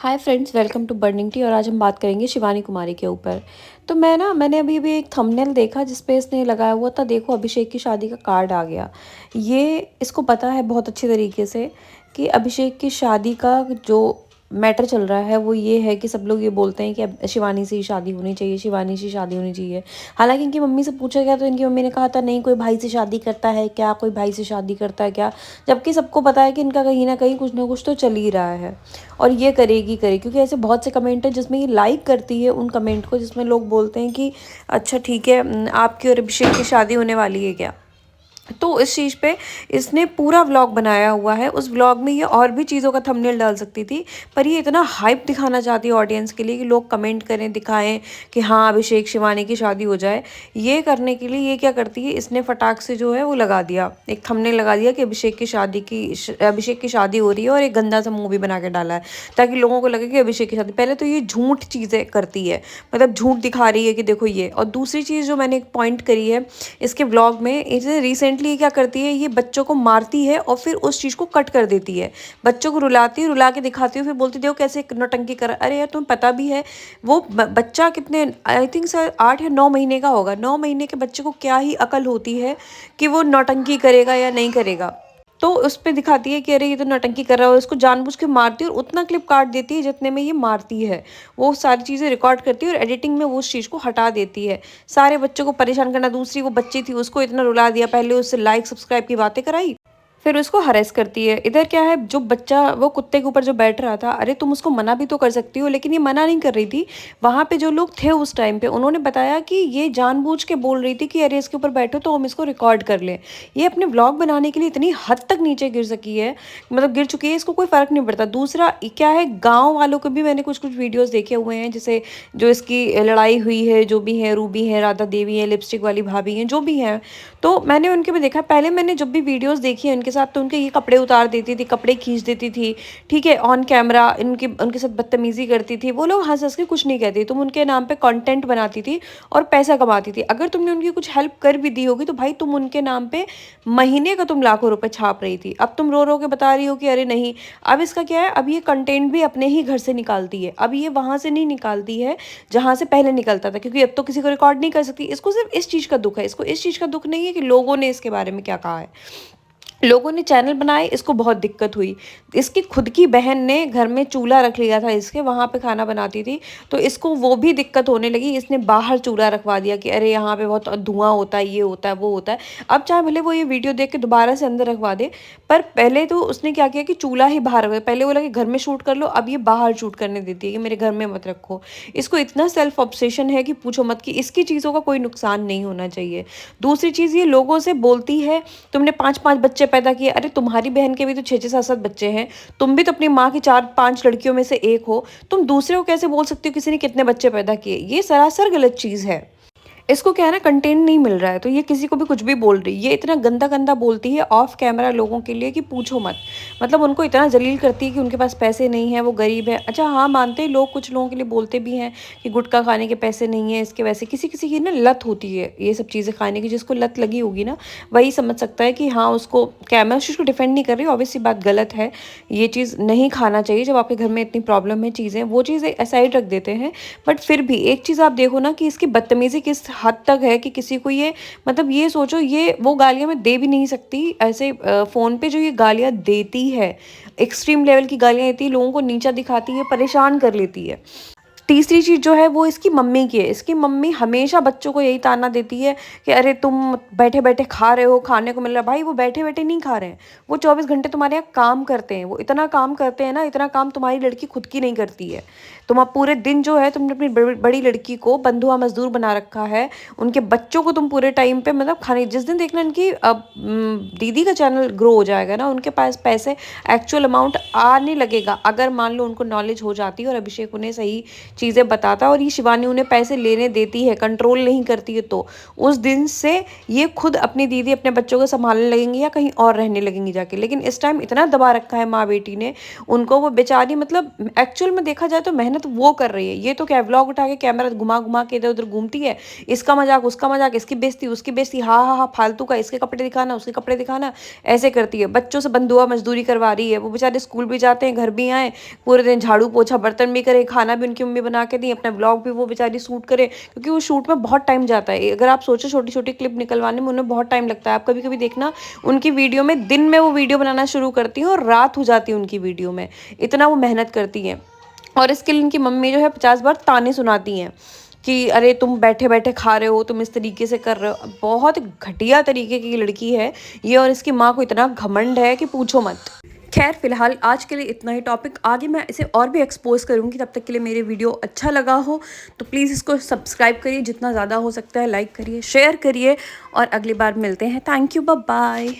Hi friends, welcome to burning tea. और आज हम बात करेंगे शिवानी कुमारी के ऊपर। तो मैंने अभी अभी एक थंबनेल देखा जिस पे इसने लगाया हुआ था, देखो अभिषेक की शादी का कार्ड आ गया। ये इसको पता है बहुत अच्छी तरीके से कि अभिषेक की शादी का जो मैटर चल रहा है वो ये है कि सब लोग ये बोलते हैं कि अब शिवानी से ही शादी होनी चाहिए, शिवानी से शादी होनी चाहिए। हालांकि इनकी मम्मी से पूछा गया तो इनकी मम्मी ने कहा था नहीं, कोई भाई से शादी करता है क्या, कोई भाई से शादी करता है क्या। जबकि सबको पता है कि इनका कहीं ना कहीं कुछ ना कुछ तो चल ही रहा है और ये करेगी क्योंकि ऐसे बहुत से कमेंट हैं जिसमें ये लाइक करती है उन कमेंट को जिसमें लोग बोलते हैं कि अच्छा ठीक है, आपकी और अभिषेक की शादी होने वाली है क्या। तो इस चीज़ पे इसने पूरा व्लॉग बनाया हुआ है। उस व्लॉग में ये और भी चीज़ों का थंबनेल डाल सकती थी, पर ये इतना हाइप दिखाना चाहती है ऑडियंस के लिए कि लोग कमेंट करें, दिखाएं कि हाँ अभिषेक शिवानी की शादी हो जाए। ये करने के लिए ये क्या करती है, इसने फटाक से जो है वो लगा दिया, एक थंबनेल लगा दिया कि अभिषेक की शादी हो रही है और एक गंदा सा मूवी बना के डाला है ताकि लोगों को लगे कि अभिषेक की शादी। पहले तो ये झूठ चीज़ें करती है, मतलब झूठ दिखा रही है कि देखो ये। और दूसरी चीज़ जो मैंने एक पॉइंट करी है इसके व्लॉग में, इसे रिसेंटली क्या करती है, ये बच्चों को मारती है और फिर उस चीज़ को कट कर देती है, बच्चों को रुलाती है, रुला के दिखाती है, फिर बोलती देखो कैसे नौटंकी कर। अरे यार तुम्हें पता भी है वो बच्चा कितने, आई थिंक सर 8 या 9 महीने का होगा, 9 महीने के बच्चे को क्या ही अकल होती है कि वो नौटंकी करेगा या नहीं करेगा। तो उस पे दिखाती है कि अरे ये तो नौटंकी कर रहा है, उसको जानबूझ के मारती है और उतना क्लिप काट देती है जितने में ये मारती है। वो सारी चीज़ें रिकॉर्ड करती है और एडिटिंग में वो उस चीज़ को हटा देती है। सारे बच्चों को परेशान करना, दूसरी वो बच्ची थी उसको इतना रुला दिया, पहले उससे लाइक सब्सक्राइब की बातें कराई, फिर उसको हरेस करती है। इधर क्या है, जो बच्चा वो कुत्ते के ऊपर जो बैठ रहा था, अरे तुम उसको मना भी तो कर सकती हो, लेकिन ये मना नहीं कर रही थी। वहाँ पे जो लोग थे उस टाइम पे उन्होंने बताया कि ये जानबूझ के बोल रही थी कि अरे इसके ऊपर बैठो तो हम इसको रिकॉर्ड कर लें। ये अपने व्लॉग बनाने के लिए इतनी हद तक नीचे गिर सकी है, मतलब गिर चुकी है, इसको कोई फर्क नहीं पड़ता। दूसरा क्या है, गाँव वालों को भी मैंने कुछ कुछ वीडियोज़ देखे हुए हैं, जैसे जो इसकी लड़ाई हुई है, जो भी है, रूबी है, राधा देवी है, लिपस्टिक वाली भाभी हैं, जो भी हैं, तो मैंने उनके भी देखा। पहले मैंने जब भी वीडियोस देखी है उनके साथ तो उनके ये कपड़े उतार देती थी, कपड़े खींच देती थी, ठीक है, ऑन कैमरा उनके साथ बदतमीजी करती थी। वो लोग हंस हंस के कुछ नहीं कहती, तुम उनके नाम पे कंटेंट बनाती थी और पैसा कमाती थी। अगर तुमने उनकी कुछ हेल्प कर भी दी होगी तो भाई तुम उनके नाम पे महीने का तुम लाखों रुपए छाप रही थी। अब तुम रो रो के बता रही हो कि अरे नहीं। अब इसका क्या है, अब ये कंटेंट भी अपने ही घर से निकालती है, अब ये वहां से नहीं निकालती है जहां से पहले निकलता था, क्योंकि अब तो किसी को रिकॉर्ड नहीं कर सकती। इसको सिर्फ इस चीज़ का दुख है, इसको इस चीज़ का दुख नहीं है कि लोगों ने इसके बारे में क्या कहा है। लोगों ने चैनल बनाए, इसको बहुत दिक्कत हुई। इसकी खुद की बहन ने घर में चूल्हा रख लिया था इसके, वहाँ पे खाना बनाती थी, तो इसको वो भी दिक्कत होने लगी। इसने बाहर चूल्हा रखवा दिया कि अरे यहाँ पे बहुत धुआं होता है, ये होता है, वो होता है। अब चाहे भले वो ये वीडियो देख के दोबारा से अंदर रखवा दे, पर पहले तो उसने क्या किया कि चूल्हा ही बाहर रखा। पहले बोला कि घर में शूट कर लो, अब ये बाहर शूट करने देती है कि मेरे घर में मत रखो। इसको इतना सेल्फ ऑब्सेशन है कि पूछो मत, कि इसकी चीज़ों का कोई नुकसान नहीं होना चाहिए। दूसरी चीज़, ये लोगों से बोलती है तुमने 5-5 बच्चे पैदा किए। अरे तुम्हारी बहन के भी तो 6-6 7-7 बच्चे हैं, तुम भी तो अपनी माँ की 4-5 लड़कियों में से एक हो। तुम दूसरे को कैसे बोल सकती हो किसी ने कितने बच्चे पैदा किए, ये सरासर गलत चीज़ है। इसको क्या है ना, कंटेंट नहीं मिल रहा है तो ये किसी को भी कुछ भी बोल रही है। ये इतना गंदा गंदा बोलती है ऑफ कैमरा लोगों के लिए कि पूछो मत। मतलब उनको इतना जलील करती है कि उनके पास पैसे नहीं है, वो गरीब है। अच्छा हाँ, मानते हैं लोग, कुछ लोगों के लिए बोलते भी हैं कि गुटखा खाने के पैसे नहीं है इसके, वैसे किसी किसी की ना लत होती है ये सब चीज़ें खाने की। जिसको लत लगी होगी ना वही समझ सकता है कि हाँ उसको, क्या मैं उस चीज़ को डिफेंड नहीं कर रही, ऑब्वियसली बात गलत है, ये चीज़ नहीं खाना चाहिए। जब आपके घर में इतनी प्रॉब्लम है, चीज़ें वो चीज़ें असाइड रख देते हैं। बट फिर भी एक चीज़ आप देखो ना कि इसकी बदतमीज़ी किस हद तक है कि किसी को ये, मतलब ये सोचो, ये वो गालियाँ मैं दे भी नहीं सकती ऐसे फ़ोन पे जो ये गालियाँ देती है, एक्सट्रीम लेवल की गालियाँ देती है, लोगों को नीचा दिखाती है, परेशान कर लेती है। तीसरी चीज़ जो है वो इसकी मम्मी की है। इसकी मम्मी हमेशा बच्चों को यही ताना देती है कि अरे तुम बैठे बैठे खा रहे हो, खाने को मिल रहा है। भाई वो बैठे बैठे नहीं खा रहे हैं, वो 24 घंटे तुम्हारे यहाँ काम करते हैं। वो इतना काम करते हैं ना, इतना काम तुम्हारी लड़की खुद की नहीं करती है। तुम अब पूरे दिन जो है तुमने अपनी बड़ी लड़की को बंधुआ मजदूर बना रखा है, उनके बच्चों को तुम पूरे टाइम पे, मतलब खाने, जिस दिन देखना इनकी अब दीदी का चैनल ग्रो हो जाएगा ना, उनके पास पैसे एक्चुअल अमाउंट आने लगेगा, अगर मान लो उनको नॉलेज हो जाती है और अभिषेक उन्हें सही चीज़ें बताता है और ये शिवानी उन्हें पैसे लेने देती है, कंट्रोल नहीं करती है। तो उस दिन से ये खुद अपनी दीदी अपने बच्चों को संभालने लगेंगी या कहीं और रहने लगेंगी जाके। लेकिन इस टाइम इतना दबा रखा है माँ बेटी ने उनको, वो बेचारी मतलब एक्चुअल में देखा जाए तो मेहनत वो कर रही है। ये तो क्या व्लॉग उठा के कैमरा घुमा घुमा के इधर उधर घूमती है, इसका मजाक उसका मजाक, इसकी बेइज्जती उसकी बेइज्जती, हाँ हाँ हाँ फालतू का, इसके कपड़े दिखाना उसके कपड़े दिखाना, ऐसे करती है। बच्चों से बंधुआ मजदूरी करवा रही है। वो बेचारे स्कूल भी जाते हैं, घर भी आए, पूरे दिन झाड़ू पोछा बर्तन भी करे, खाना भी उनकी मम्मी बना के दी, अपना ब्लॉग भी वो बेचारी शूट करे, क्योंकि वो शूट में बहुत टाइम जाता है। अगर आप सोचो छोटी छोटी क्लिप निकलवाने में उन्हें बहुत टाइम लगता है। आप कभी कभी देखना उनकी वीडियो में, दिन में वो वीडियो बनाना शुरू करती हैं और रात हो जाती है उनकी वीडियो में, इतना वो मेहनत करती हैं। और इसके लिए इनकी मम्मी जो है 50 बार ताने सुनाती हैं कि अरे तुम बैठे बैठे खा रहे हो, तुम इस तरीके से कर रहे हो। बहुत घटिया तरीके की लड़की है ये, और इसकी माँ को इतना घमंड है कि पूछो मत। खैर फिलहाल आज के लिए इतना ही टॉपिक, आगे मैं इसे और भी एक्सपोज करूँगी। तब तक के लिए मेरे वीडियो अच्छा लगा हो तो प्लीज़ इसको सब्सक्राइब करिए, जितना ज़्यादा हो सकता है लाइक करिए, शेयर करिए, और अगली बार मिलते हैं। Thank you, bye bye.